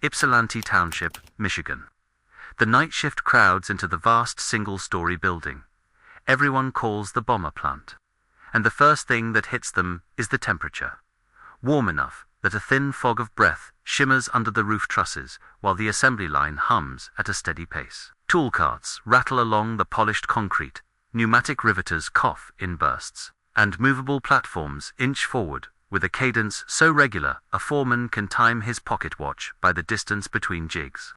Ypsilanti Township, Michigan. The night shift crowds into the vast single-story building. Everyone calls the bomber plant. And the first thing that hits them is the temperature. Warm enough that a thin fog of breath shimmers under the roof trusses while the assembly line hums at a steady pace. Tool carts rattle along the polished concrete, pneumatic riveters cough in bursts, and movable platforms inch forward with a cadence so regular a foreman can time his pocket watch by the distance between jigs.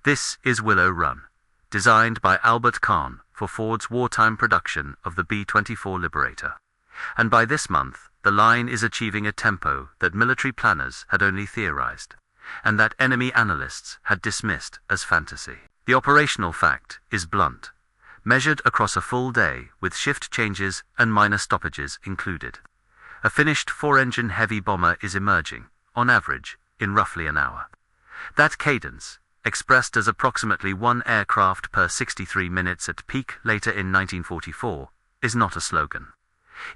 This is Willow Run, designed by Albert Kahn for Ford's wartime production of the B-24 Liberator. And by this month, the line is achieving a tempo that military planners had only theorized, and that enemy analysts had dismissed as fantasy. The operational fact is blunt, measured across a full day with shift changes and minor stoppages included. A finished 4-engine heavy bomber is emerging, on average, in roughly an hour. That cadence, expressed as approximately 1 aircraft per 63 minutes at peak later in 1944, is not a slogan.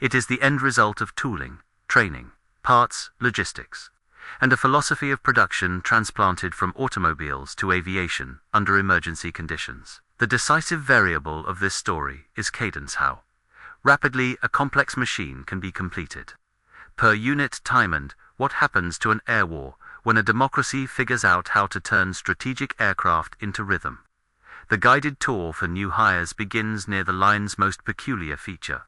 It is the end result of tooling, training, parts, logistics, and a philosophy of production transplanted from automobiles to aviation under emergency conditions. The decisive variable of this story is cadence: how rapidly a complex machine can be completed. Per unit time. And what happens to an air war when a democracy figures out how to turn strategic aircraft into rhythm. The guided tour for new hires begins near the line's most peculiar feature,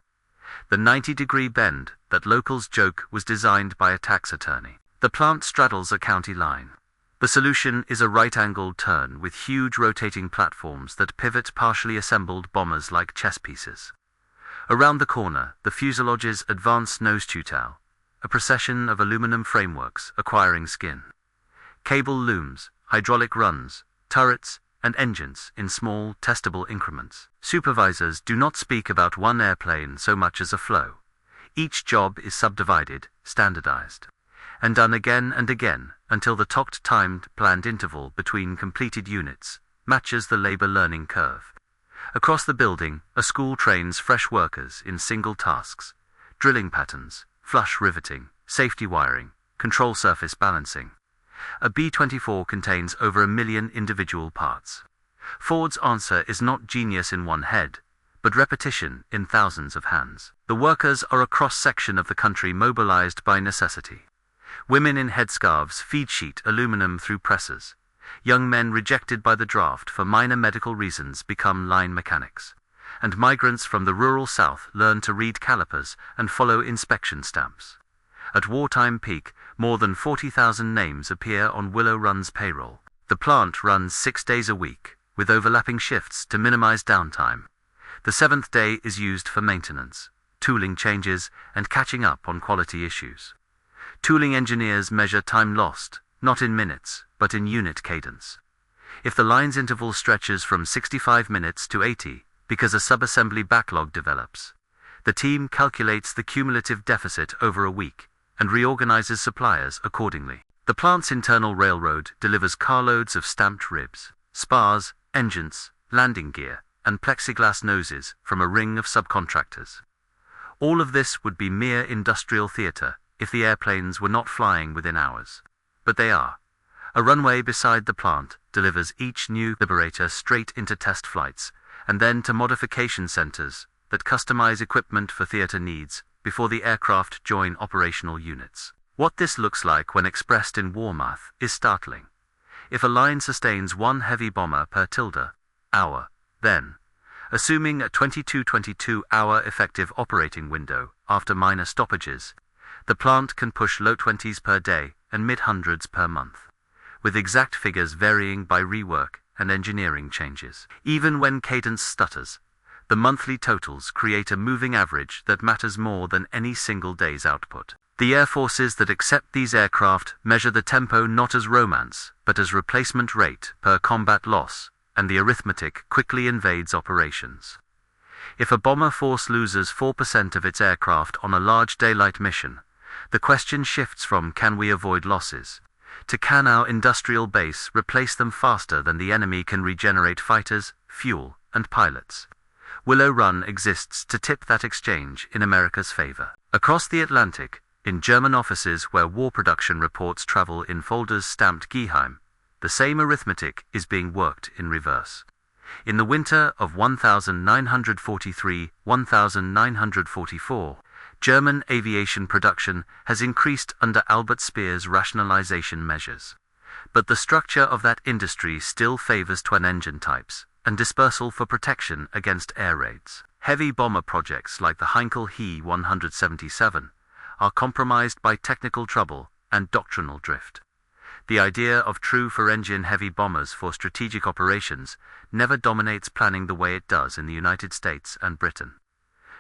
the 90-degree bend that locals joke was designed by a tax attorney. The plant straddles a county line. The solution is a right-angled turn with huge rotating platforms that pivot partially assembled bombers like chess pieces. Around the corner, the fuselage's advanced nose tutel, a procession of aluminum frameworks acquiring skin. Cable looms, hydraulic runs, turrets, and engines in small, testable increments. Supervisors do not speak about one airplane so much as a flow. Each job is subdivided, standardized, and done again and again until the timed planned interval between completed units matches the labor learning curve. Across the building, a school trains fresh workers in single tasks: drilling patterns, flush riveting, safety wiring, control surface balancing. A B-24 contains over 1 million individual parts. Ford's answer is not genius in one head, but repetition in thousands of hands. The workers are a cross-section of the country mobilized by necessity. Women in headscarves feed sheet aluminum through presses. Young men rejected by the draft for minor medical reasons become line mechanics. And migrants from the rural South learn to read calipers and follow inspection stamps. At wartime peak, more than 40,000 names appear on Willow Run's payroll. The plant runs 6 days a week, with overlapping shifts to minimize downtime. The 7th day is used for maintenance, tooling changes, and catching up on quality issues. Tooling engineers measure time lost, not in minutes, but in unit cadence. If the line's interval stretches from 65 minutes to 80, because a subassembly backlog develops, the team calculates the cumulative deficit over a week and reorganizes suppliers accordingly. The plant's internal railroad delivers carloads of stamped ribs, spars, engines, landing gear, and plexiglass noses from a ring of subcontractors. All of this would be mere industrial theater if the airplanes were not flying within hours. But they are. A runway beside the plant delivers each new Liberator straight into test flights, and then to modification centers that customize equipment for theater needs before the aircraft join operational units. What this looks like when expressed in war math is startling. If a line sustains 1 heavy bomber per hour, then, assuming a 22-hour effective operating window after minor stoppages, the plant can push low 20s per day and mid-hundreds per month, with exact figures varying by rework and engineering changes. Even when cadence stutters, the monthly totals create a moving average that matters more than any single day's output. The air forces that accept these aircraft measure the tempo not as romance, but as replacement rate per combat loss, and the arithmetic quickly invades operations. If a bomber force loses 4% of its aircraft on a large daylight mission, the question shifts from can we avoid losses to can our industrial base replace them faster than the enemy can regenerate fighters, fuel, and pilots. Willow Run exists to tip that exchange in America's favor. Across the Atlantic, in German offices where war production reports travel in folders stamped Geheim, the same arithmetic is being worked in reverse. In the winter of 1943-1944, German aviation production has increased under Albert Speer's rationalization measures. But the structure of that industry still favors twin engine types and dispersal for protection against air raids. Heavy bomber projects like the Heinkel He 177 are compromised by technical trouble and doctrinal drift. The idea of true four-engine heavy bombers for strategic operations never dominates planning the way it does in the United States and Britain.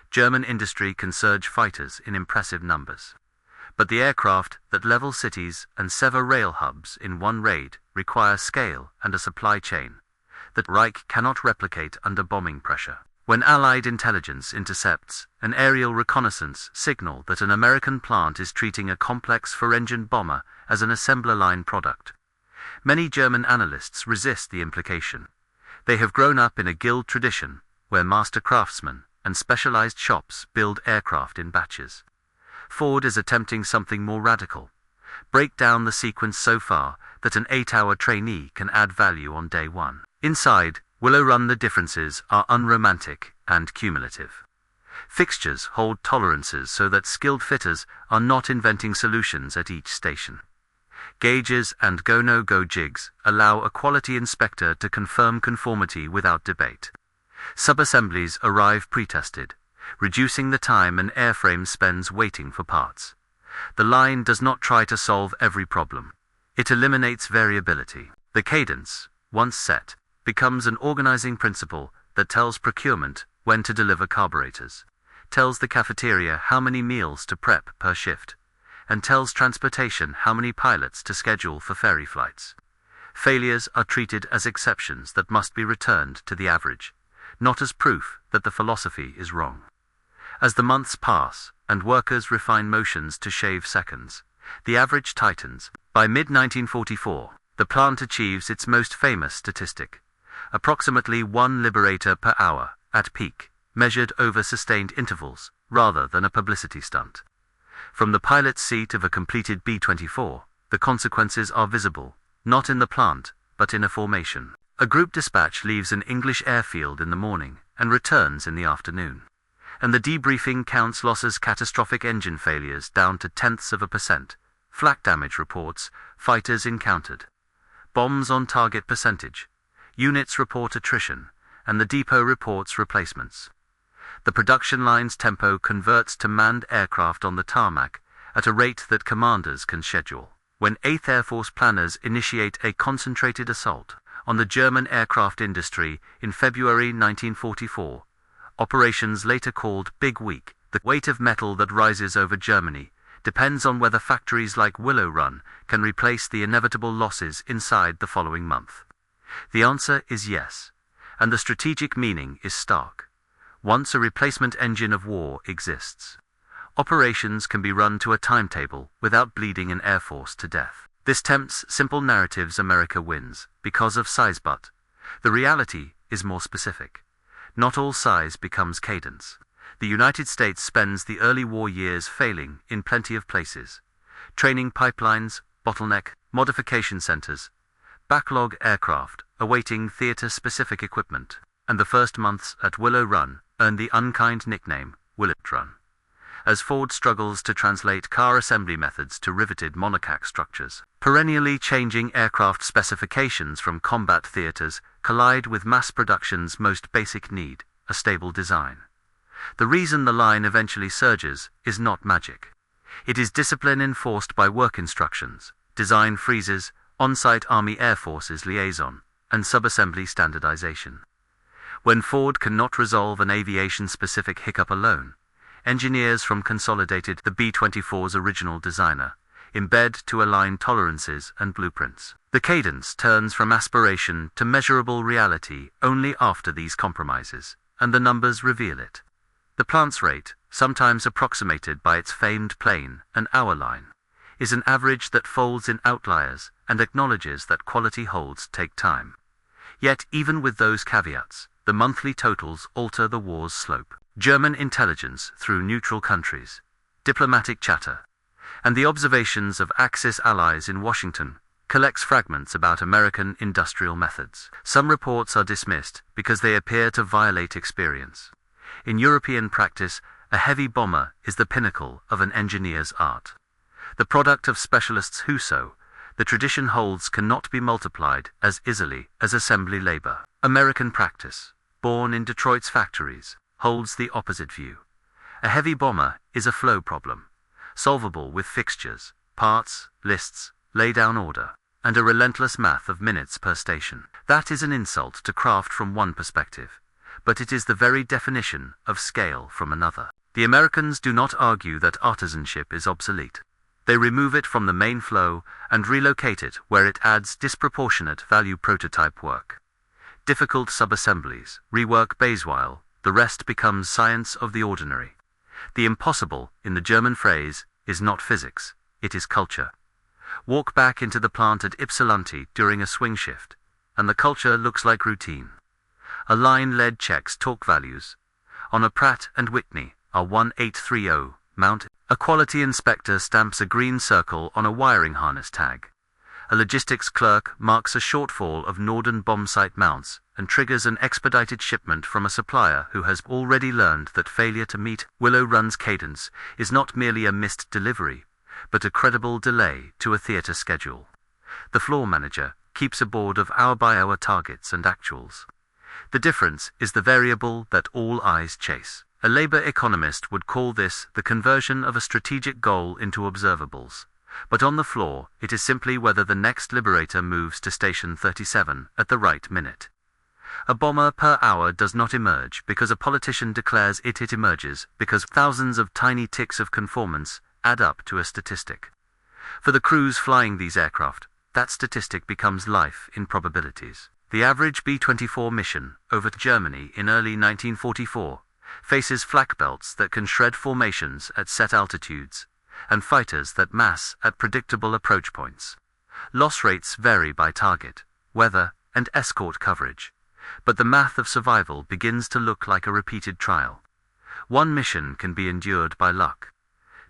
German industry can surge fighters in impressive numbers. But the aircraft that level cities and sever rail hubs in one raid require scale and a supply chain that Reich cannot replicate under bombing pressure. When Allied intelligence intercepts an aerial reconnaissance signal that an American plant is treating a complex four-engine bomber as an assembler line product, many German analysts resist the implication. They have grown up in a guild tradition where master craftsmen and specialized shops build aircraft in batches. Ford is attempting something more radical. Break down the sequence so far that an 8-hour trainee can add value on day one. Inside Willow Run, the differences are unromantic and cumulative. Fixtures hold tolerances so that skilled fitters are not inventing solutions at each station. Gauges and go-no-go jigs allow a quality inspector to confirm conformity without debate. Subassemblies arrive pre-tested, reducing the time an airframe spends waiting for parts. The line does not try to solve every problem. It eliminates variability. The cadence, once set, becomes an organizing principle that tells procurement when to deliver carburetors, tells the cafeteria how many meals to prep per shift, and tells transportation how many pilots to schedule for ferry flights. Failures are treated as exceptions that must be returned to the average, not as proof that the philosophy is wrong. As the months pass and workers refine motions to shave seconds, the average tightens. By mid-1944, the plant achieves its most famous statistic: approximately 1 Liberator per hour, at peak, measured over sustained intervals, rather than a publicity stunt. From the pilot's seat of a completed B-24, the consequences are visible, not in the plant, but in a formation. A group dispatch leaves an English airfield in the morning and returns in the afternoon, and the debriefing counts losses: catastrophic engine failures down to 0.1%, flak damage reports, fighters encountered, bombs on target percentage. Units report attrition, and the depot reports replacements. The production line's tempo converts to manned aircraft on the tarmac at a rate that commanders can schedule. When 8th Air Force planners initiate a concentrated assault on the German aircraft industry in February 1944, operations later called Big Week, the weight of metal that rises over Germany depends on whether factories like Willow Run can replace the inevitable losses inside the following month. The answer is yes, and the strategic meaning is stark. Once a replacement engine of war exists, operations can be run to a timetable without bleeding an air force to death. This tempts simple narratives. America wins because of size, but the reality is more specific. Not all size becomes cadence. The United States spends the early war years failing in plenty of places: training pipelines, bottleneck, modification centers, backlog aircraft awaiting theater-specific equipment, and the first months at Willow Run earned the unkind nickname Willow Run. As Ford struggles to translate car assembly methods to riveted monocoque structures, perennially changing aircraft specifications from combat theaters collide with mass production's most basic need, a stable design. The reason the line eventually surges is not magic. It is discipline enforced by work instructions, design freezes, on-site Army Air Forces liaison, and subassembly standardization. When Ford cannot resolve an aviation-specific hiccup alone, engineers from Consolidated, the B-24's original designer, embed to align tolerances and blueprints. The cadence turns from aspiration to measurable reality only after these compromises, and the numbers reveal it. The plant's rate, sometimes approximated by its famed plane and hour line, is an average that folds in outliers and acknowledges that quality holds take time. Yet even with those caveats, the monthly totals alter the war's slope. German intelligence through neutral countries, diplomatic chatter, and the observations of Axis allies in Washington collects fragments about American industrial methods. Some reports are dismissed because they appear to violate experience. In European practice, a heavy bomber is the pinnacle of an engineer's art. The product of specialists who so, the tradition holds, cannot be multiplied as easily as assembly labor. American practice, born in Detroit's factories, holds the opposite view. A heavy bomber is a flow problem, solvable with fixtures, parts, lists, lay-down order, and a relentless math of minutes per station. That is an insult to craft from one perspective, but it is the very definition of scale from another. The Americans do not argue that artisanship is obsolete. They remove it from the main flow and relocate it where it adds disproportionate value. Prototype work, difficult subassemblies, rework bays, while the rest becomes science of the ordinary. The impossible, in the German phrase, is not physics, it is culture. Walk back into the plant at Ypsilanti during a swing shift, and the culture looks like routine. A line lead checks torque values. On a Pratt & Whitney R1830 mount, a quality inspector stamps a green circle on a wiring harness tag. A logistics clerk marks a shortfall of Norden bombsight mounts and triggers an expedited shipment from a supplier who has already learned that failure to meet Willow Run's cadence is not merely a missed delivery, but a credible delay to a theater schedule. The floor manager keeps a board of hour-by-hour targets and actuals. The difference is the variable that all eyes chase. A labor economist would call this the conversion of a strategic goal into observables. But on the floor, it is simply whether the next Liberator moves to station 37 at the right minute. A bomber per hour does not emerge because a politician declares it emerges because thousands of tiny ticks of conformance add up to a statistic. For the crews flying these aircraft, that statistic becomes life in probabilities. The average B-24 mission over Germany in early 1944 faces flak belts that can shred formations at set altitudes, and fighters that mass at predictable approach points. Loss rates vary by target, weather, and escort coverage, but the math of survival begins to look like a repeated trial. One mission can be endured by luck.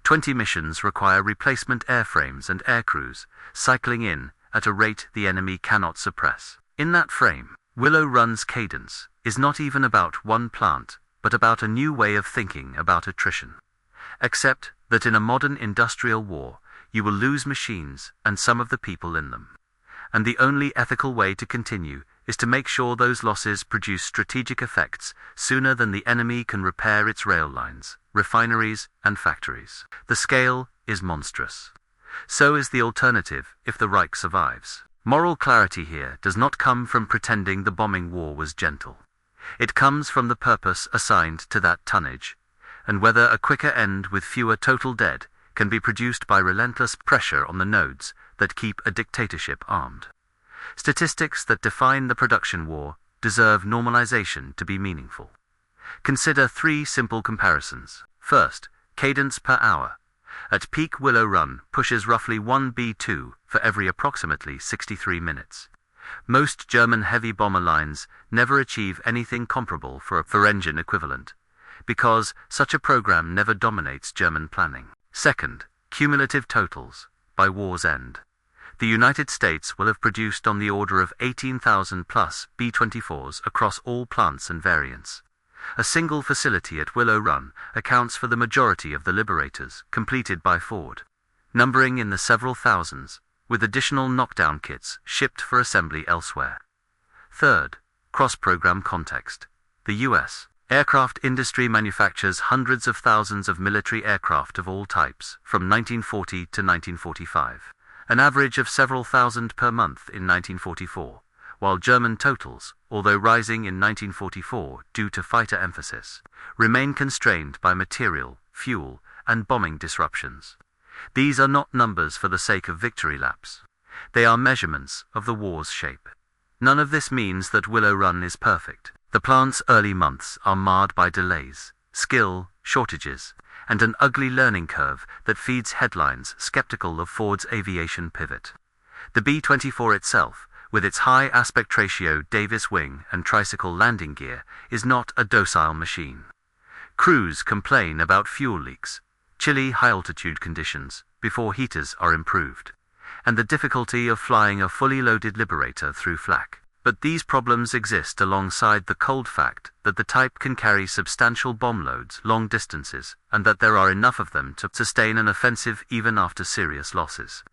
20 missions require replacement airframes and aircrews, cycling in at a rate the enemy cannot suppress. In that frame, Willow Run's cadence is not even about one plant, but about a new way of thinking about attrition. Except that in a modern industrial war, you will lose machines and some of the people in them. And the only ethical way to continue is to make sure those losses produce strategic effects sooner than the enemy can repair its rail lines, refineries, and factories. The scale is monstrous. So is the alternative if the Reich survives. Moral clarity here does not come from pretending the bombing war was gentle. It comes from the purpose assigned to that tonnage, and whether a quicker end with fewer total dead can be produced by relentless pressure on the nodes that keep a dictatorship armed. Statistics that define the production war deserve normalization to be meaningful. Consider three simple comparisons. First, cadence per hour. At peak, Willow Run pushes roughly 1 B-2 for every approximately 63 minutes. Most German heavy bomber lines never achieve anything comparable for a four-engine equivalent, because such a program never dominates German planning. Second, cumulative totals. By war's end, the United States will have produced on the order of 18,000 plus B-24s across all plants and variants. A single facility at Willow Run accounts for the majority of the Liberators completed by Ford, numbering in the several thousands, with additional knockdown kits shipped for assembly elsewhere. Third, cross-program context. The U.S. aircraft industry manufactures hundreds of thousands of military aircraft of all types from 1940 to 1945, an average of several thousand per month in 1944, while German totals, although rising in 1944 due to fighter emphasis, remain constrained by material, fuel, and bombing disruptions. These are not numbers for the sake of victory laps. They are measurements of the war's shape. None of this means that Willow Run is perfect. The plant's early months are marred by delays, skill, shortages, and an ugly learning curve that feeds headlines skeptical of Ford's aviation pivot. The B-24 itself, with its high aspect ratio Davis wing and tricycle landing gear, is not a docile machine. Crews complain about fuel leaks, chilly high-altitude conditions, before heaters are improved, and the difficulty of flying a fully loaded Liberator through flak. But these problems exist alongside the cold fact that the type can carry substantial bomb loads long distances, and that there are enough of them to sustain an offensive even after serious losses.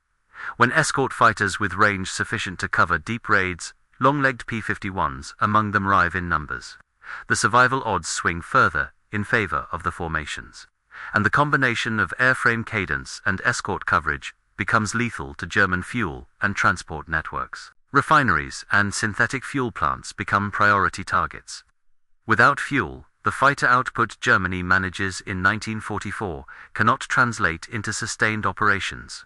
When escort fighters with range sufficient to cover deep raids, long-legged P-51s among them arrive in numbers. The survival odds swing further in favor of the formations, and the combination of airframe cadence and escort coverage becomes lethal to German fuel and transport networks. Refineries and synthetic fuel plants become priority targets. Without fuel, the fighter output Germany manages in 1944 cannot translate into sustained operations.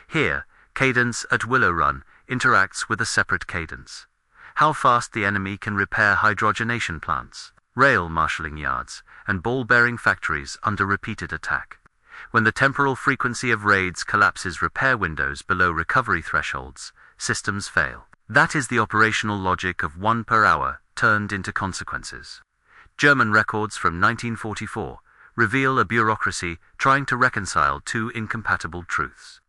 Here, cadence at Willow Run interacts with a separate cadence. How fast the enemy can repair hydrogenation plants, rail marshalling yards, and ball-bearing factories under repeated attack. When the temporal frequency of raids collapses repair windows below recovery thresholds, systems fail. That is the operational logic of 1 per hour turned into consequences. German records from 1944 reveal a bureaucracy trying to reconcile two incompatible truths.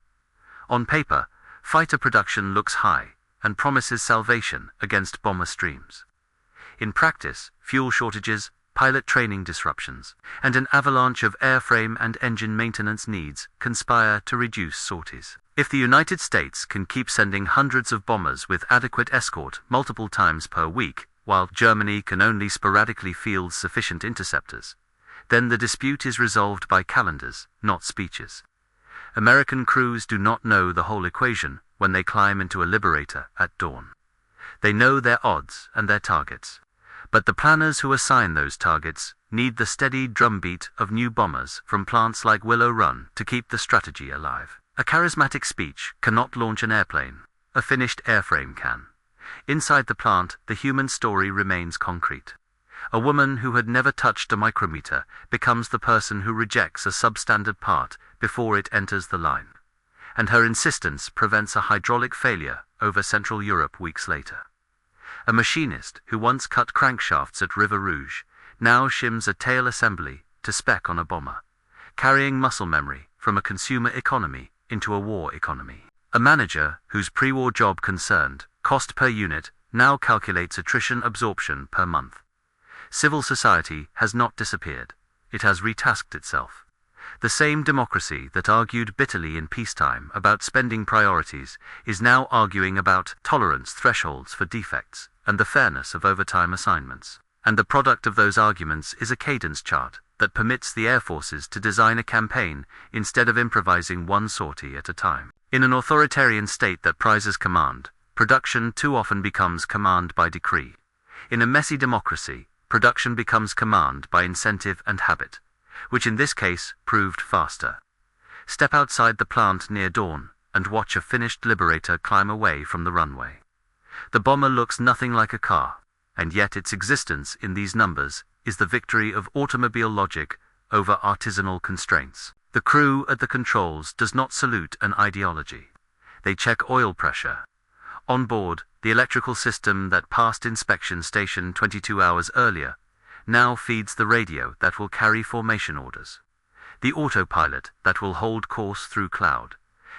On paper, fighter production looks high and promises salvation against bomber streams. In practice, fuel shortages, pilot training disruptions, and an avalanche of airframe and engine maintenance needs conspire to reduce sorties. If the United States can keep sending hundreds of bombers with adequate escort multiple times per week, while Germany can only sporadically field sufficient interceptors, then the dispute is resolved by calendars, not speeches. American crews do not know the whole equation when they climb into a Liberator at dawn. They know their odds and their targets. But the planners who assign those targets need the steady drumbeat of new bombers from plants like Willow Run to keep the strategy alive. A charismatic speech cannot launch an airplane. A finished airframe can. Inside the plant, the human story remains concrete. A woman who had never touched a micrometer becomes the person who rejects a substandard part before it enters the line. And her insistence prevents a hydraulic failure over Central Europe weeks later. A machinist who once cut crankshafts at River Rouge now shims a tail assembly to spec on a bomber, carrying muscle memory from a consumer economy into a war economy. A manager whose pre-war job concerned cost per unit now calculates attrition absorption per month. Civil society has not disappeared. It has retasked itself. The same democracy that argued bitterly in peacetime about spending priorities is now arguing about tolerance thresholds for defects and the fairness of overtime assignments. And the product of those arguments is a cadence chart that permits the air forces to design a campaign instead of improvising one sortie at a time. In an authoritarian state that prizes command, production too often becomes command by decree. In a messy democracy, production becomes command by incentive and habit, which in this case proved faster. Step outside the plant near dawn and watch a finished Liberator climb away from the runway. The bomber looks nothing like a car, and yet its existence in these numbers is the victory of automobile logic over artisanal constraints. The crew at the controls does not salute an ideology. They check oil pressure. On board, the electrical system that passed inspection station 22 hours earlier now feeds the radio that will carry formation orders, the autopilot that will hold course through cloud,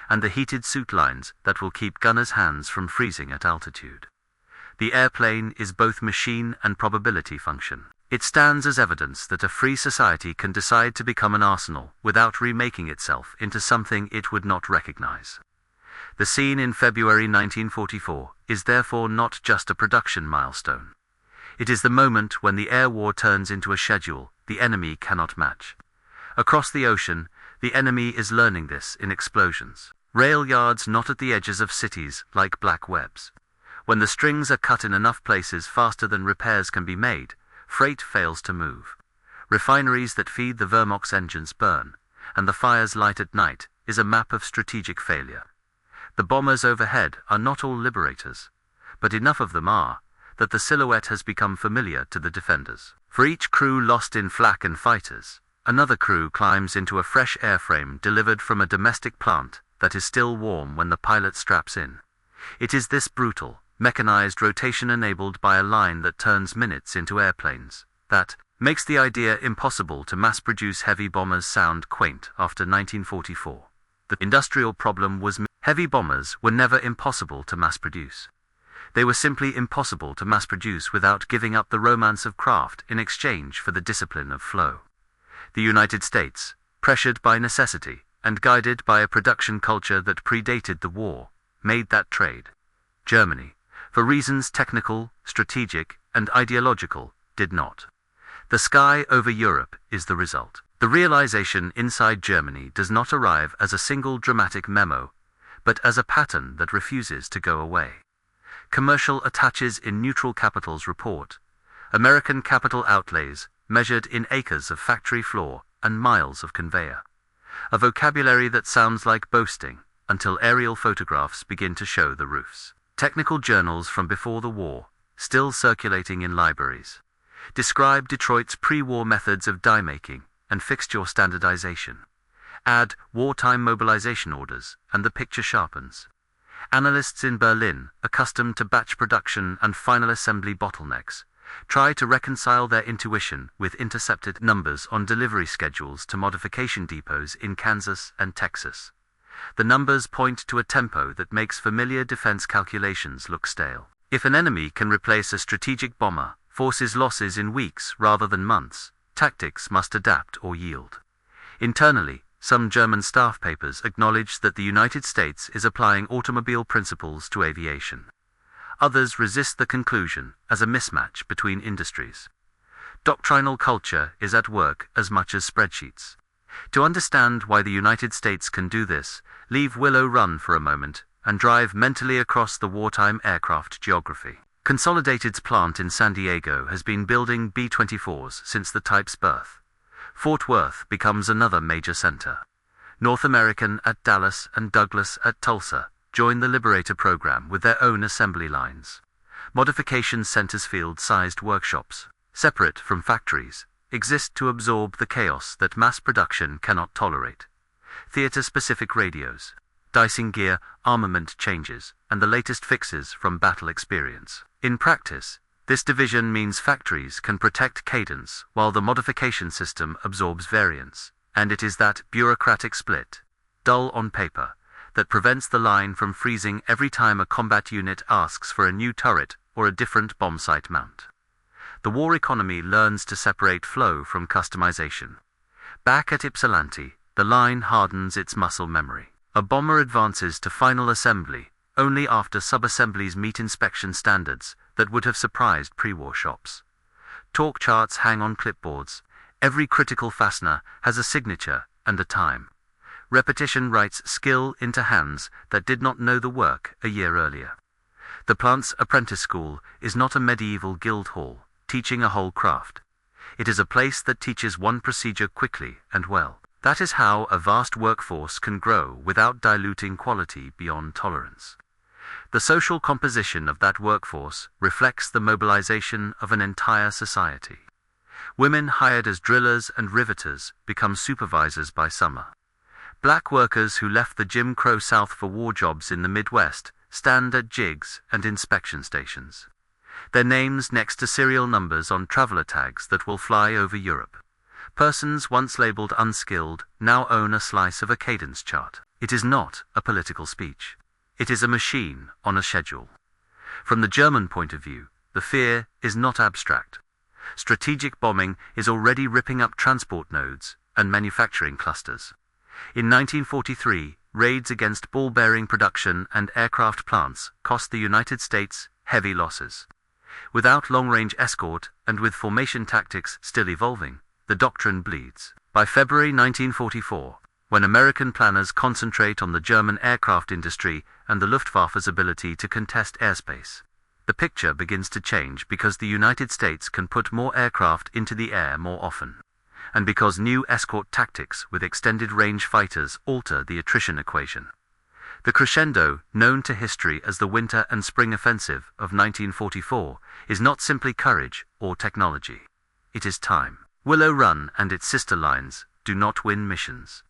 and the heated suit lines that will keep gunners' hands from freezing at altitude. The airplane is both machine and probability function. It stands as evidence that a free society can decide to become an arsenal without remaking itself into something it would not recognize. The scene in February 1944 is therefore not just a production milestone. It is the moment when the air war turns into a schedule the enemy cannot match. Across the ocean, the enemy is learning this in explosions. Rail yards not at the edges of cities like black webs. When the strings are cut in enough places faster than repairs can be made, freight fails to move. Refineries that feed the Vermox engines burn, and the fires light at night is a map of strategic failure. The bombers overhead are not all Liberators, but enough of them are that the silhouette has become familiar to the defenders. For each crew lost in flak and fighters, another crew climbs into a fresh airframe delivered from a domestic plant that is still warm when the pilot straps in. It is this brutal, mechanized rotation enabled by a line that turns minutes into airplanes that makes the idea impossible to mass-produce heavy bombers sound quaint after 1944. The industrial problem was Heavy bombers were never impossible to mass produce. They were simply impossible to mass produce without giving up the romance of craft in exchange for the discipline of flow. The United States, pressured by necessity and guided by a production culture that predated the war, made that trade. Germany, for reasons technical, strategic, and ideological, did not. The sky over Europe is the result. The realization inside Germany does not arrive as a single dramatic memo, but as a pattern that refuses to go away. Commercial attaches in Neutral Capital's report, American capital outlays measured in acres of factory floor and miles of conveyor. A vocabulary that sounds like boasting until aerial photographs begin to show the roofs. Technical journals from before the war, still circulating in libraries, describe Detroit's pre-war methods of die making and fixture standardization. Add wartime mobilization orders, and the picture sharpens. Analysts in Berlin, accustomed to batch production and final assembly bottlenecks, try to reconcile their intuition with intercepted numbers on delivery schedules to modification depots in Kansas and Texas. The numbers point to a tempo that makes familiar defense calculations look stale. If an enemy can replace a strategic bomber, forces losses in weeks rather than months, tactics must adapt or yield. Internally, some German staff papers acknowledge that the United States is applying automobile principles to aviation. Others resist the conclusion as a mismatch between industries. Doctrinal culture is at work as much as spreadsheets. To understand why the United States can do this, leave Willow Run for a moment and drive mentally across the wartime aircraft geography. Consolidated's plant in San Diego has been building B-24s since the type's birth. Fort Worth becomes another major center. North American at Dallas and Douglas at Tulsa join the Liberator program with their own assembly lines. Modification centers field-sized workshops, separate from factories, exist to absorb the chaos that mass production cannot tolerate. Theater-specific radios, dicing gear, armament changes, and the latest fixes from battle experience. In practice, this division means factories can protect cadence while the modification system absorbs variance, and it is that bureaucratic split, dull on paper, that prevents the line from freezing every time a combat unit asks for a new turret or a different bomb sight mount. The war economy learns to separate flow from customization. Back at Ypsilanti, the line hardens its muscle memory. A bomber advances to final assembly only after sub-assemblies meet inspection standards that would have surprised pre-war shops. Torque charts hang on clipboards. Every critical fastener has a signature and a time. Repetition writes skill into hands that did not know the work a year earlier. The plant's apprentice school is not a medieval guild hall, teaching a whole craft. It is a place that teaches one procedure quickly and well. That is how a vast workforce can grow without diluting quality beyond tolerance. The social composition of that workforce reflects the mobilization of an entire society. Women hired as drillers and riveters become supervisors by summer. Black workers who left the Jim Crow South for war jobs in the Midwest stand at jigs and inspection stations. Their names next to serial numbers on traveler tags that will fly over Europe. Persons once labeled unskilled now own a slice of a cadence chart. It is not a political speech. It is a machine on a schedule. From the German point of view, the fear is not abstract. Strategic bombing is already ripping up transport nodes and manufacturing clusters. In 1943, raids against ball-bearing production and aircraft plants cost the United States heavy losses. Without long-range escort and with formation tactics still evolving, the doctrine bleeds. By February 1944, when American planners concentrate on the German aircraft industry and the Luftwaffe's ability to contest airspace, the picture begins to change because the United States can put more aircraft into the air more often, and because new escort tactics with extended-range fighters alter the attrition equation. The crescendo, known to history as the Winter and Spring Offensive of 1944, is not simply courage or technology. It is time. Willow Run and its sister lines do not win missions.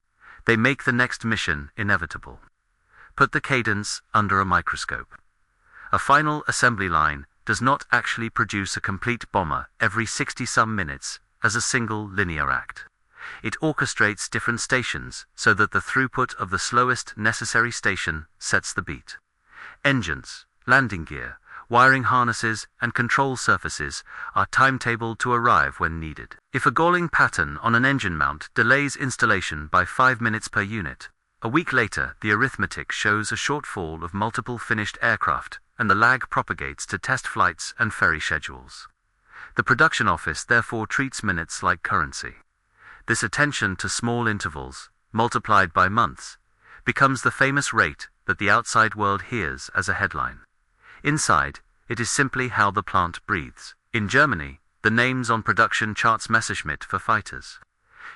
They make the next mission inevitable. Put the cadence under a microscope. A final assembly line does not actually produce a complete bomber every 60-some minutes as a single linear act. It orchestrates different stations so that the throughput of the slowest necessary station sets the beat. Engines, landing gear, wiring harnesses, and control surfaces are timetabled to arrive when needed. If a galling pattern on an engine mount delays installation by 5 minutes per unit, a week later the arithmetic shows a shortfall of multiple finished aircraft, and the lag propagates to test flights and ferry schedules. The production office therefore treats minutes like currency. This attention to small intervals, multiplied by months, becomes the famous rate that the outside world hears as a headline. Inside, it is simply how the plant breathes. In Germany, the names on production charts: Messerschmitt for fighters,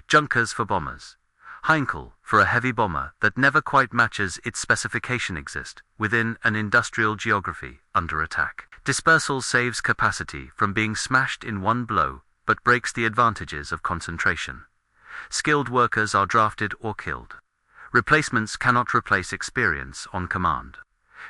Junkers for bombers, Heinkel for a heavy bomber that never quite matches its specification exist within an industrial geography under attack. Dispersal saves capacity from being smashed in one blow, but breaks the advantages of concentration. Skilled workers are drafted or killed. Replacements cannot replace experience on command.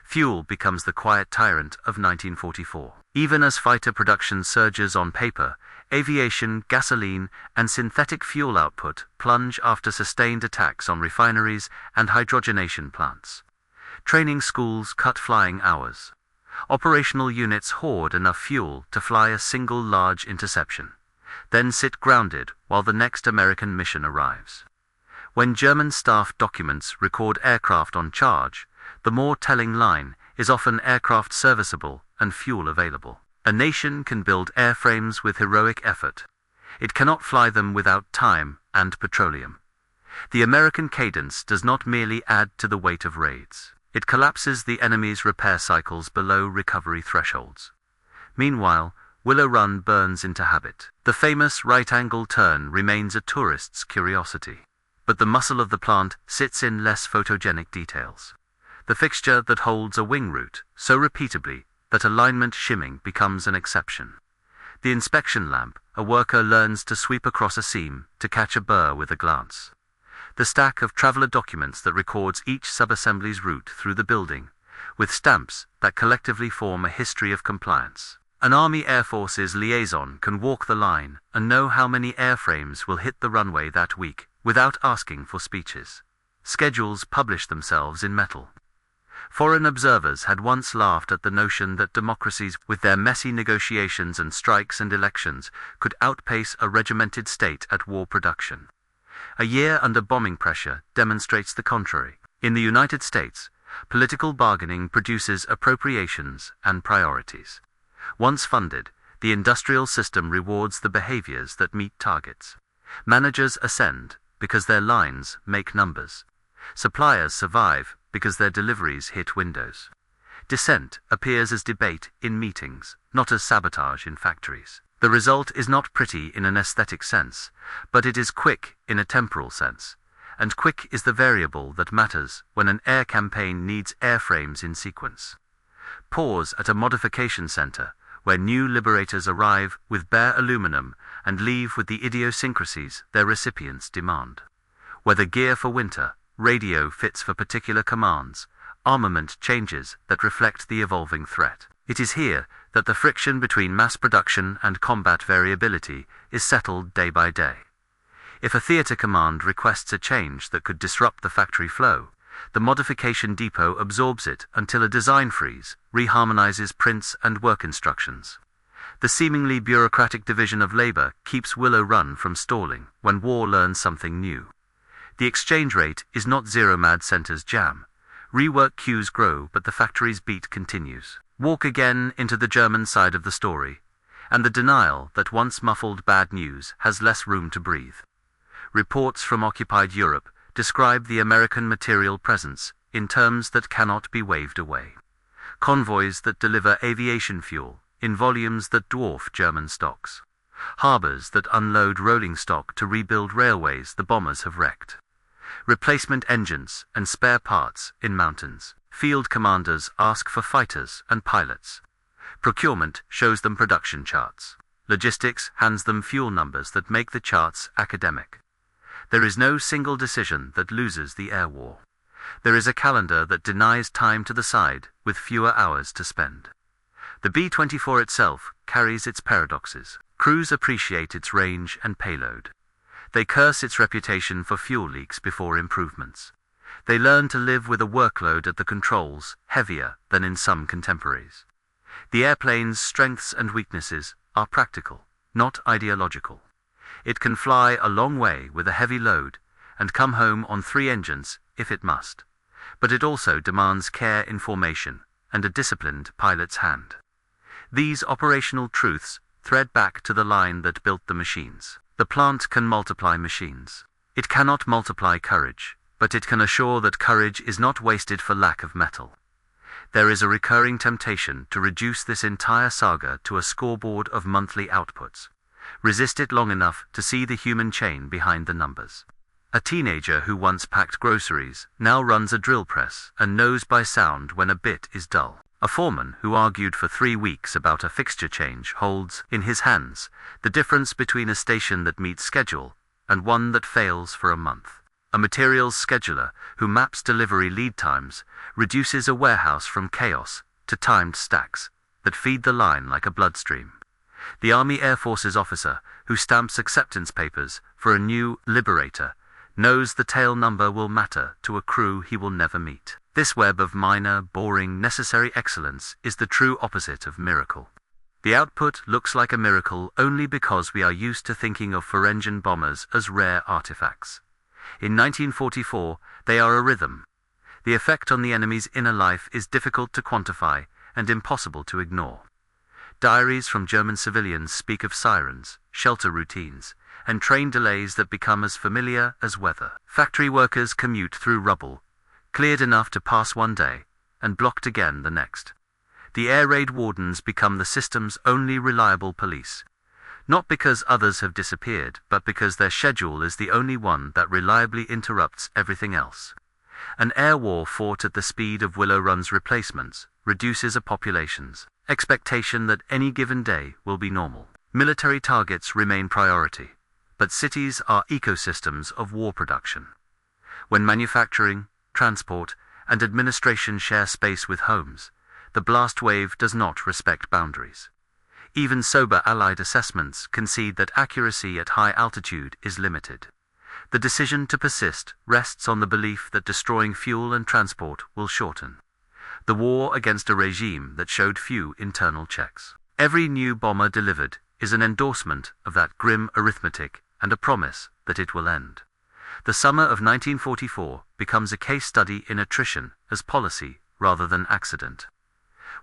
Fuel becomes the quiet tyrant of 1944. Even as fighter production surges on paper, aviation, gasoline, and synthetic fuel output plunge after sustained attacks on refineries and hydrogenation plants. Training schools cut flying hours. Operational units hoard enough fuel to fly a single large interception, then sit grounded while the next American mission arrives. When German staff documents record aircraft on charge, the more telling line is often aircraft serviceable and fuel available. A nation can build airframes with heroic effort. It cannot fly them without time and petroleum. The American cadence does not merely add to the weight of raids. It collapses the enemy's repair cycles below recovery thresholds. Meanwhile, Willow Run burns into habit. The famous right-angle turn remains a tourist's curiosity. But the muscle of the plant sits in less photogenic details. The fixture that holds a wing root so repeatably that alignment shimming becomes an exception. The inspection lamp, a worker learns to sweep across a seam to catch a burr with a glance. The stack of traveler documents that records each subassembly's route through the building, with stamps that collectively form a history of compliance. An Army Air Force's liaison can walk the line and know how many airframes will hit the runway that week without asking for speeches. Schedules publish themselves in metal. Foreign observers had once laughed at the notion that democracies, with their messy negotiations and strikes and elections, could outpace a regimented state at war production. A year under bombing pressure demonstrates the contrary. In the United States, political bargaining produces appropriations and priorities. Once funded, the industrial system rewards the behaviors that meet targets. Managers ascend because their lines make numbers. Suppliers survive because their deliveries hit windows. Dissent appears as debate in meetings, not as sabotage in factories. The result is not pretty in an aesthetic sense, but it is quick in a temporal sense, and quick is the variable that matters when an air campaign needs airframes in sequence. Pause at a modification center, where new liberators arrive with bare aluminum and leave with the idiosyncrasies their recipients demand. Whether gear for winter, radio fits for particular commands, armament changes that reflect the evolving threat. It is here that the friction between mass production and combat variability is settled day by day. If a theater command requests a change that could disrupt the factory flow, the modification depot absorbs it until a design freeze reharmonizes prints and work instructions. The seemingly bureaucratic division of labor keeps Willow Run from stalling when war learns something new. The exchange rate is not Zero Mad Center's jam. Rework queues grow, but the factory's beat continues. Walk again into the German side of the story, and the denial that once muffled bad news has less room to breathe. Reports from occupied Europe describe the American material presence in terms that cannot be waved away. Convoys that deliver aviation fuel in volumes that dwarf German stocks. Harbors that unload rolling stock to rebuild railways the bombers have wrecked. Replacement engines and spare parts in mountains. Field commanders ask for fighters and pilots. Procurement shows them production charts. Logistics hands them fuel numbers that make the charts academic. There is no single decision that loses the air war. There is a calendar that denies time to the side with fewer hours to spend. The B-24 itself carries its paradoxes. Crews appreciate its range and payload. They curse its reputation for fuel leaks before improvements. They learn to live with a workload at the controls heavier than in some contemporaries. The airplane's strengths and weaknesses are practical, not ideological. It can fly a long way with a heavy load and come home on 3 engines if it must. But it also demands care in formation and a disciplined pilot's hand. These operational truths thread back to the line that built the machines. The plant can multiply machines. It cannot multiply courage, but it can assure that courage is not wasted for lack of metal. There is a recurring temptation to reduce this entire saga to a scoreboard of monthly outputs. Resist it long enough to see the human chain behind the numbers. A teenager who once packed groceries now runs a drill press and knows by sound when a bit is dull. A foreman who argued for 3 weeks about a fixture change holds in his hands the difference between a station that meets schedule and one that fails for a month. A materials scheduler who maps delivery lead times reduces a warehouse from chaos to timed stacks that feed the line like a bloodstream. The Army Air Force's officer who stamps acceptance papers for a new Liberator knows the tail number will matter to a crew he will never meet. This web of minor, boring, necessary excellence is the true opposite of miracle. The output looks like a miracle only because we are used to thinking of four-engine bombers as rare artifacts. In 1944, they are a rhythm. The effect on the enemy's inner life is difficult to quantify and impossible to ignore. Diaries from German civilians speak of sirens, shelter routines, and train delays that become as familiar as weather. Factory workers commute through rubble, cleared enough to pass one day, and blocked again the next. The air raid wardens become the system's only reliable police, not because others have disappeared, but because their schedule is the only one that reliably interrupts everything else. An air war fought at the speed of Willow Run's replacements reduces a population's expectation that any given day will be normal. Military targets remain priority, but cities are ecosystems of war production. When manufacturing, transport, and administration share space with homes, the blast wave does not respect boundaries. Even sober Allied assessments concede that accuracy at high altitude is limited. The decision to persist rests on the belief that destroying fuel and transport will shorten the war against a regime that showed few internal checks. Every new bomber delivered is an endorsement of that grim arithmetic and a promise that it will end. The summer of 1944 becomes a case study in attrition as policy rather than accident.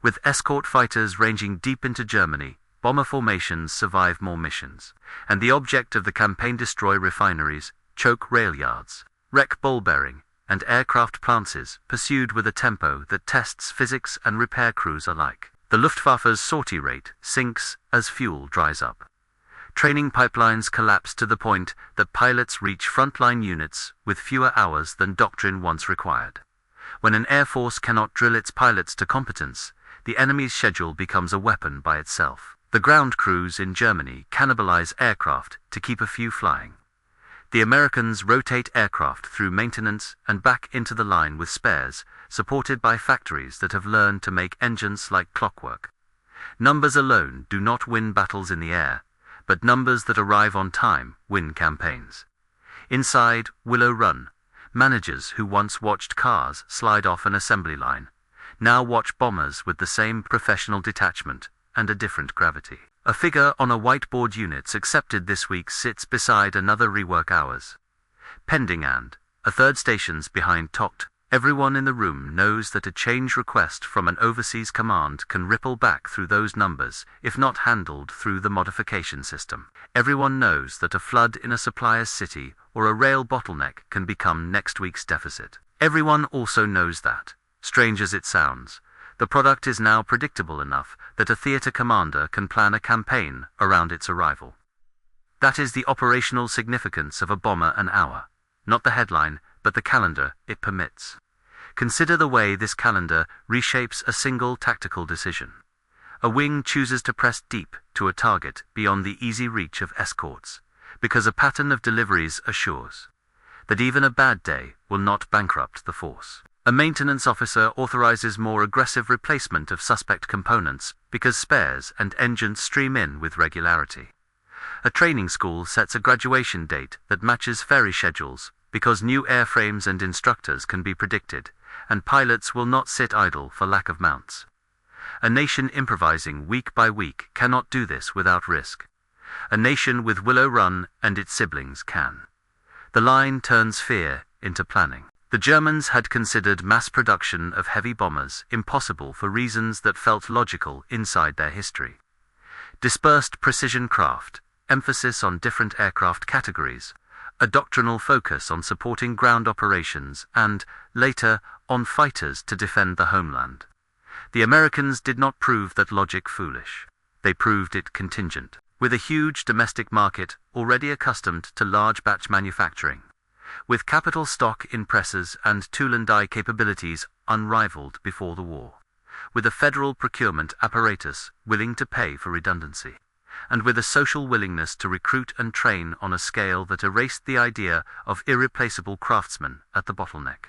With escort fighters ranging deep into Germany, bomber formations survive more missions, and the object of the campaign destroy refineries, choke rail yards, wreck ball bearing, and aircraft plants pursued with a tempo that tests physics and repair crews alike. The Luftwaffe's sortie rate sinks as fuel dries up. Training pipelines collapse to the point that pilots reach frontline units with fewer hours than doctrine once required. When an air force cannot drill its pilots to competence, the enemy's schedule becomes a weapon by itself. The ground crews in Germany cannibalize aircraft to keep a few flying. The Americans rotate aircraft through maintenance and back into the line with spares, supported by factories that have learned to make engines like clockwork. Numbers alone do not win battles in the air, but numbers that arrive on time win campaigns. Inside Willow Run, managers who once watched cars slide off an assembly line now watch bombers with the same professional detachment and a different gravity. A figure on a whiteboard units accepted this week sits beside another rework hours. Pending and a third stations behind TOCT. Everyone in the room knows that a change request from an overseas command can ripple back through those numbers if not handled through the modification system. Everyone knows that a flood in a supplier's city or a rail bottleneck can become next week's deficit. Everyone also knows that, strange as it sounds, the product is now predictable enough that a theater commander can plan a campaign around its arrival. That is the operational significance of a bomber an hour, not the headline, but the calendar it permits. Consider the way this calendar reshapes a single tactical decision. A wing chooses to press deep to a target beyond the easy reach of escorts, because a pattern of deliveries assures that even a bad day will not bankrupt the force. A maintenance officer authorizes more aggressive replacement of suspect components because spares and engines stream in with regularity. A training school sets a graduation date that matches ferry schedules, because new airframes and instructors can be predicted, and pilots will not sit idle for lack of mounts. A nation improvising week by week cannot do this without risk. A nation with Willow Run and its siblings can. The line turns fear into planning. The Germans had considered mass production of heavy bombers impossible for reasons that felt logical inside their history. Dispersed precision craft, emphasis on different aircraft categories, a doctrinal focus on supporting ground operations and, later, on fighters to defend the homeland. The Americans did not prove that logic foolish. They proved it contingent. With a huge domestic market already accustomed to large batch manufacturing, with capital stock in presses and tool and die capabilities unrivaled before the war, with a federal procurement apparatus willing to pay for redundancy, and with a social willingness to recruit and train on a scale that erased the idea of irreplaceable craftsmen at the bottleneck,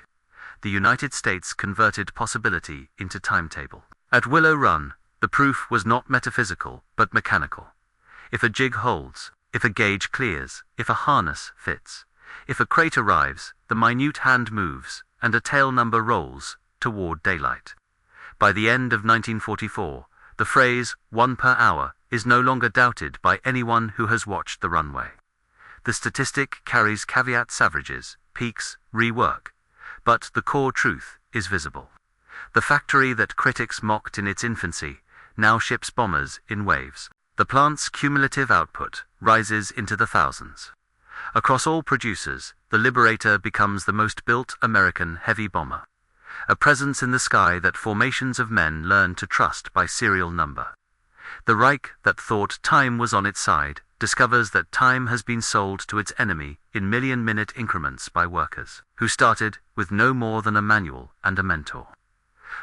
the United States converted possibility into timetable. At Willow Run, the proof was not metaphysical but mechanical. If a jig holds, if a gauge clears, if a harness fits, if a crate arrives, the minute hand moves, and a tail number rolls toward daylight. By the end of 1944, the phrase 1 per hour is no longer doubted by anyone who has watched the runway. The statistic carries caveat savrages, peaks, rework, but the core truth is visible. The factory that critics mocked in its infancy now ships bombers in waves. The plant's cumulative output rises into the thousands. Across all producers, the Liberator becomes the most built American heavy bomber, a presence in the sky that formations of men learn to trust by serial number. The Reich that thought time was on its side discovers that time has been sold to its enemy in million-minute increments by workers, who started with no more than a manual and a mentor.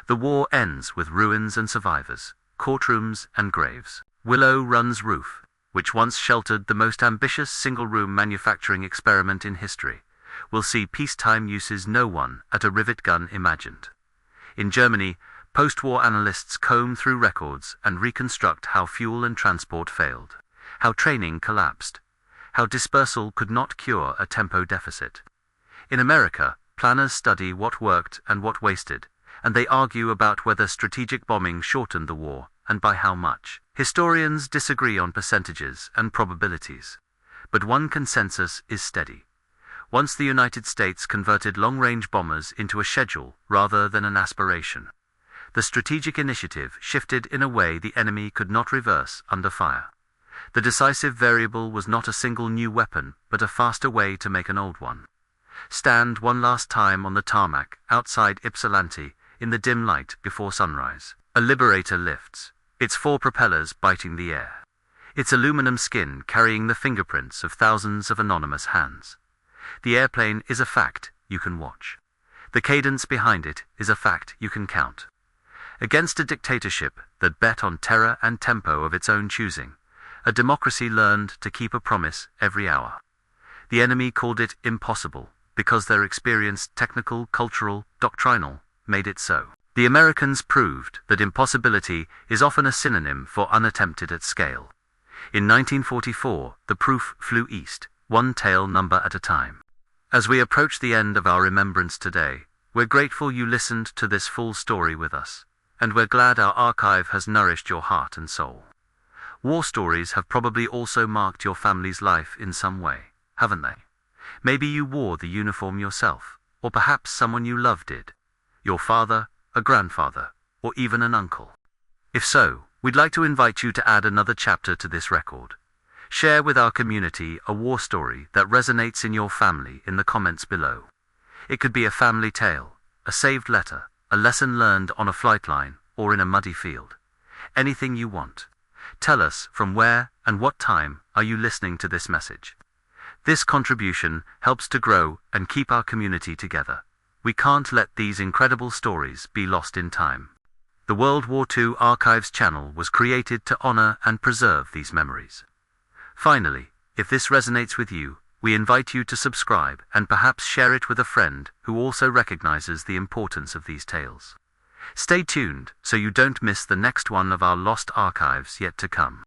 The war ends with ruins and survivors, courtrooms and graves. Willow Run's roof, which once sheltered the most ambitious single-room manufacturing experiment in history, will see peacetime uses no one at a rivet gun imagined. In Germany, post-war analysts comb through records and reconstruct how fuel and transport failed, how training collapsed, how dispersal could not cure a tempo deficit. In America, planners study what worked and what wasted, and they argue about whether strategic bombing shortened the war, and by how much. Historians disagree on percentages and probabilities, but one consensus is steady. Once the United States converted long-range bombers into a schedule rather than an aspiration, the strategic initiative shifted in a way the enemy could not reverse under fire. The decisive variable was not a single new weapon, but a faster way to make an old one. Stand one last time on the tarmac outside Ypsilanti in the dim light before sunrise. A Liberator lifts, its 4 propellers biting the air, its aluminum skin carrying the fingerprints of thousands of anonymous hands. The airplane is a fact you can watch. The cadence behind it is a fact you can count. Against a dictatorship that bet on terror and tempo of its own choosing, a democracy learned to keep a promise every hour. The enemy called it impossible because their experience, technical, cultural, doctrinal, made it so. The Americans proved that impossibility is often a synonym for unattempted at scale. In 1944, the proof flew east, one tail number at a time. As we approach the end of our remembrance today, we're grateful you listened to this full story with us, and we're glad our archive has nourished your heart and soul. War stories have probably also marked your family's life in some way, haven't they? Maybe you wore the uniform yourself, or perhaps someone you loved did. Your father, a grandfather, or even an uncle. If so, we'd like to invite you to add another chapter to this record. Share with our community a war story that resonates in your family in the comments below. It could be a family tale, a saved letter, a lesson learned on a flight line, or in a muddy field. Anything you want. Tell us from where and what time are you listening to this message. This contribution helps to grow and keep our community together. We can't let these incredible stories be lost in time. The World War II Archives channel was created to honor and preserve these memories. Finally, if this resonates with you, we invite you to subscribe and perhaps share it with a friend who also recognizes the importance of these tales. Stay tuned so you don't miss the next one of our lost archives yet to come.